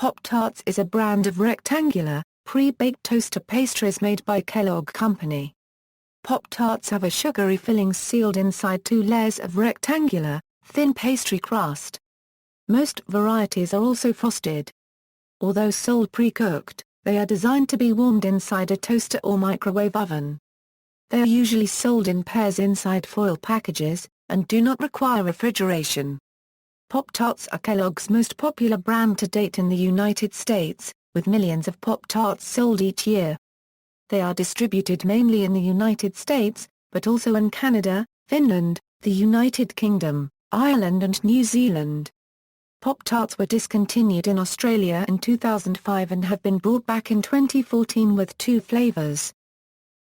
Pop-Tarts is a brand of rectangular, pre-baked toaster pastries made by Kellogg Company. Pop-Tarts have a sugary filling sealed inside two layers of rectangular, thin pastry crust. Most varieties are also frosted. Although sold pre-cooked, they are designed to be warmed inside a toaster or microwave oven. They are usually sold in pairs inside foil packages, and do not require refrigeration. Pop-Tarts are Kellogg's most popular brand to date in the United States, with millions of Pop-Tarts sold each year. They are distributed mainly in the United States, but also in Canada, Finland, the United Kingdom, Ireland and New Zealand. Pop-Tarts were discontinued in Australia in 2005 and have been brought back in 2014 with two flavours.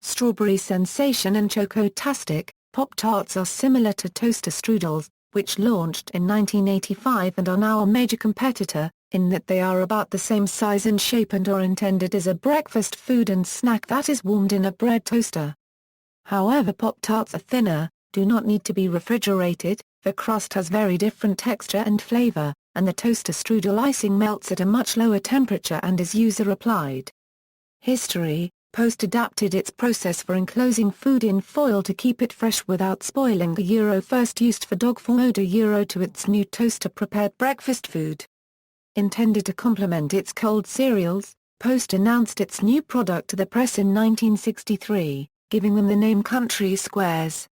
Strawberry Sensation and Chocotastic. Pop-Tarts are similar to toaster strudels, which launched in 1985 and are now a major competitor, in that they are about the same size and shape and are intended as a breakfast food and snack that is warmed in a bread toaster. However, Pop-Tarts are thinner, do not need to be refrigerated, the crust has very different texture and flavor, and the toaster strudel icing melts at a much lower temperature and is user-applied. History. Post adapted its process for enclosing food in foil to keep it fresh without spoiling. First used for dog food to its new toaster-prepared breakfast food. Intended to complement its cold cereals, Post announced its new product to the press in 1963, giving them the name Country Squares.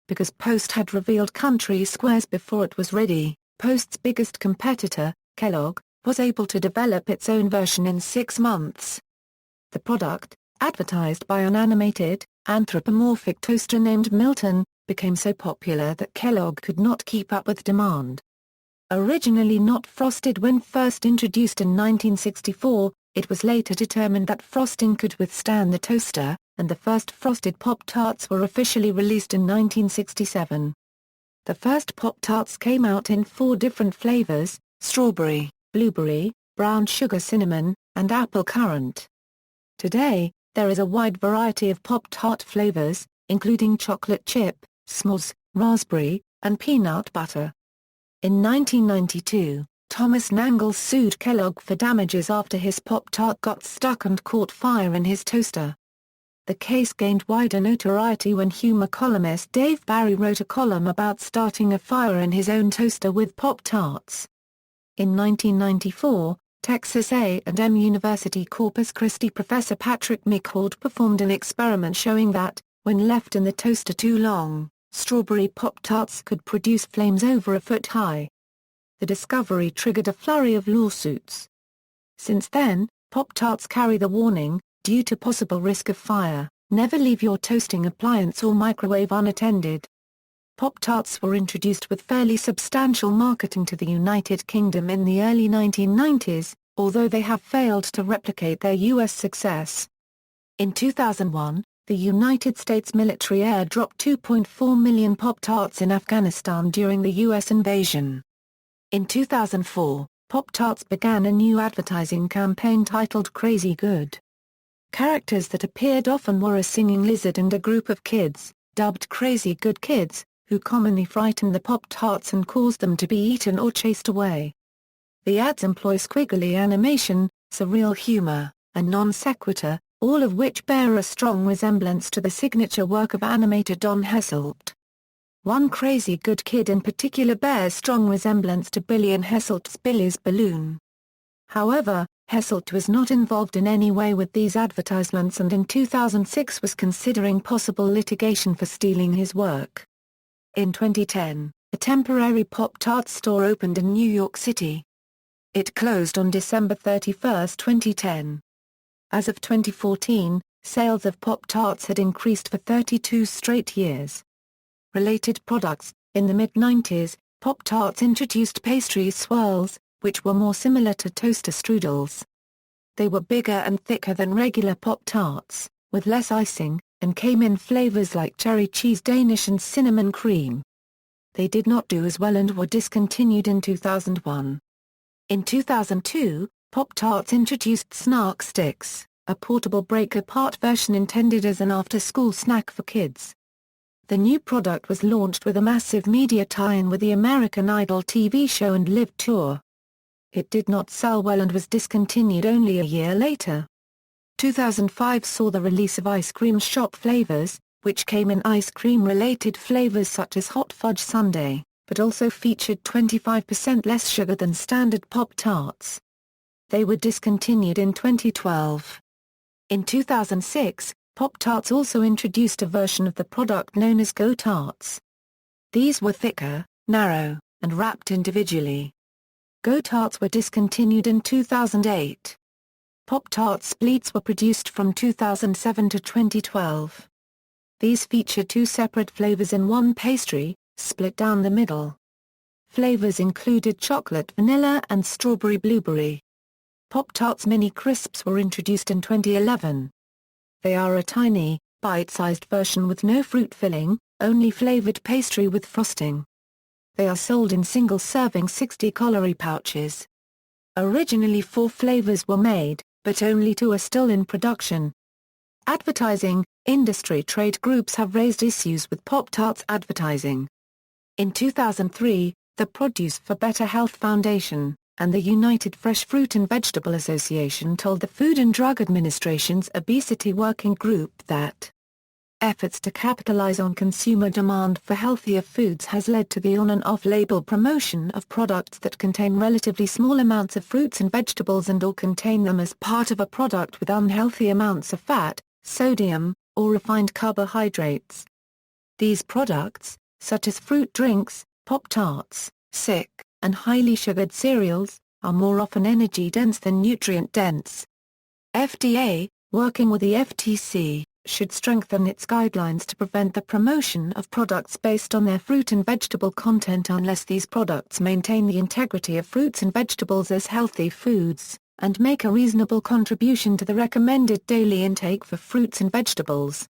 Because Post had revealed Country Squares before it was ready, Post's biggest competitor, Kellogg, was able to develop its own version in 6 months. The product, advertised by an animated, anthropomorphic toaster named Milton, became so popular that Kellogg could not keep up with demand. Originally not frosted when first introduced in 1964, it was later determined that frosting could withstand the toaster, and the first frosted Pop-Tarts were officially released in 1967. The first Pop-Tarts came out in 4 different flavors: strawberry, blueberry, brown sugar cinnamon, and apple currant. Today, there is a wide variety of Pop-Tart flavors, including chocolate chip, s'mores, raspberry, and peanut butter. In 1992, Thomas Nangle sued Kellogg for damages after his Pop-Tart got stuck and caught fire in his toaster. The case gained wider notoriety when humor columnist Dave Barry wrote a column about starting a fire in his own toaster with Pop-Tarts. In 1994, Texas A&M University Corpus Christi professor Patrick McCord performed an experiment showing that, when left in the toaster too long, strawberry Pop-Tarts could produce flames over a foot high. The discovery triggered a flurry of lawsuits. Since then, Pop-Tarts carry the warning, due to possible risk of fire, never leave your toasting appliance or microwave unattended. Pop-Tarts were introduced with fairly substantial marketing to the United Kingdom in the early 1990s, although they have failed to replicate their U.S. success. In 2001, the United States military airdropped 2.4 million Pop-Tarts in Afghanistan during the U.S. invasion. In 2004, Pop-Tarts began a new advertising campaign titled Crazy Good. Characters that appeared often were a singing lizard and a group of kids, dubbed Crazy Good Kids, who commonly frightened the Pop-Tarts and caused them to be eaten or chased away. The ads employ squiggly animation, surreal humor, and non sequitur, all of which bear a strong resemblance to the signature work of animator Don Hesselt. One Crazy Good Kid in particular bears strong resemblance to Billy and Hesselt's Billy's Balloon. However, Hesselt was not involved in any way with these advertisements and in 2006 was considering possible litigation for stealing his work. In 2010, a temporary Pop-Tart store opened in New York City. It closed on December 31, 2010. As of 2014, sales of Pop-Tarts had increased for 32 straight years. Related products. In the mid-90s, Pop-Tarts introduced pastry swirls, which were more similar to toaster strudels. They were bigger and thicker than regular Pop-Tarts, with less icing, and came in flavors like cherry cheese Danish and cinnamon cream. They did not do as well and were discontinued in 2001. In 2002, Pop-Tarts introduced Snark Sticks, a portable break-apart version intended as an after-school snack for kids. The new product was launched with a massive media tie-in with the American Idol TV show and live tour. It did not sell well and was discontinued only a year later. 2005 saw the release of Ice Cream Shop Flavours, which came in ice cream-related flavors such as hot fudge sundae, but also featured 25% less sugar than standard Pop-Tarts. They were discontinued in 2012. In 2006, Pop-Tarts also introduced a version of the product known as Go-Tarts. These were thicker, narrow, and wrapped individually. Go-Tarts were discontinued in 2008. Pop-Tart Splits were produced from 2007 to 2012. These feature two separate flavors in one pastry, split down the middle. Flavors included chocolate vanilla and strawberry blueberry. Pop-Tarts Mini Crisps were introduced in 2011. They are a tiny, bite-sized version with no fruit filling, only flavored pastry with frosting. They are sold in single-serving 60-calorie pouches. Originally 4 flavors were made, but only 2 are still in production. Advertising. Industry trade groups have raised issues with Pop-Tarts advertising. In 2003, the Produce for Better Health Foundation, and the United Fresh Fruit and Vegetable Association told the Food and Drug Administration's Obesity Working Group that efforts to capitalize on consumer demand for healthier foods has led to the on- and off-label promotion of products that contain relatively small amounts of fruits and vegetables and/or contain them as part of a product with unhealthy amounts of fat, sodium, or refined carbohydrates. These products, such as fruit drinks, Pop-Tarts, sick, and highly sugared cereals, are more often energy-dense than nutrient-dense. FDA, working with the FTC, should strengthen its guidelines to prevent the promotion of products based on their fruit and vegetable content unless these products maintain the integrity of fruits and vegetables as healthy foods, and make a reasonable contribution to the recommended daily intake for fruits and vegetables.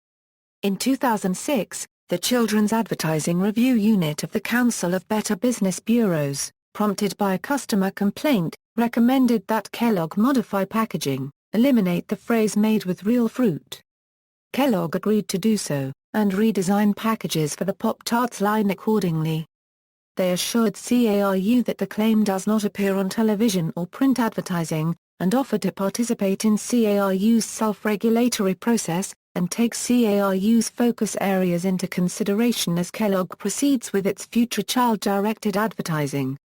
In 2006, the Children's Advertising Review Unit of the Council of Better Business Bureaus, prompted by a customer complaint, recommended that Kellogg modify packaging, eliminate the phrase "made with real fruit." Kellogg agreed to do so, and redesign packages for the Pop-Tarts line accordingly. They assured CARU that the claim does not appear on television or print advertising, and offered to participate in CARU's self-regulatory process, and take CARU's focus areas into consideration as Kellogg proceeds with its future child-directed advertising.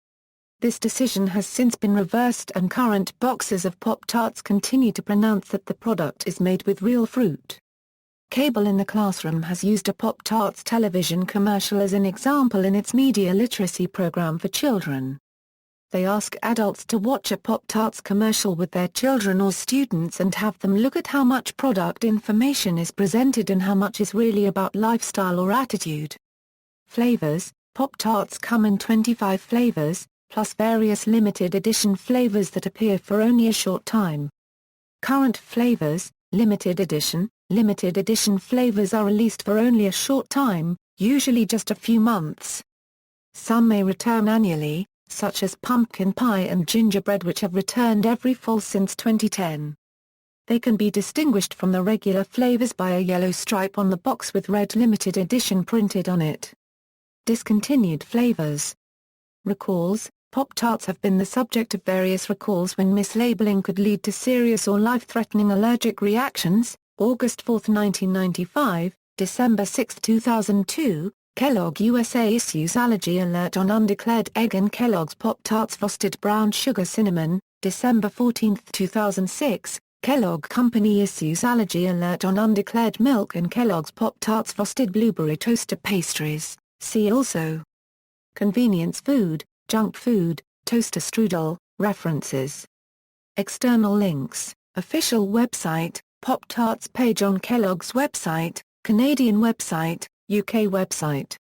This decision has since been reversed and current boxes of Pop-Tarts continue to pronounce that the product is made with real fruit. Cable in the Classroom has used a Pop-Tarts television commercial as an example in its media literacy program for children. They ask adults to watch a Pop-Tarts commercial with their children or students and have them look at how much product information is presented and how much is really about lifestyle or attitude. Flavors. Pop-Tarts come in 25 flavors, plus various limited edition flavors that appear for only a short time. Current flavors. Limited edition flavors are released for only a short time, usually just a few months. Some may return annually, such as pumpkin pie and gingerbread, which have returned every fall since 2010. They can be distinguished from the regular flavors by a yellow stripe on the box with red limited edition printed on it. Discontinued flavors. Recalls. Pop-Tarts have been the subject of various recalls when mislabeling could lead to serious or life-threatening allergic reactions. August 4, 1995, December 6, 2002, Kellogg USA issues allergy alert on undeclared egg and Kellogg's Pop-Tarts Frosted Brown Sugar Cinnamon. December 14, 2006, Kellogg Company issues allergy alert on undeclared milk and Kellogg's Pop-Tarts Frosted Blueberry Toaster Pastries. See also. Convenience food, junk food, toaster strudel, references. External links, official website, Pop-Tarts page on Kellogg's website, Canadian website, UK website.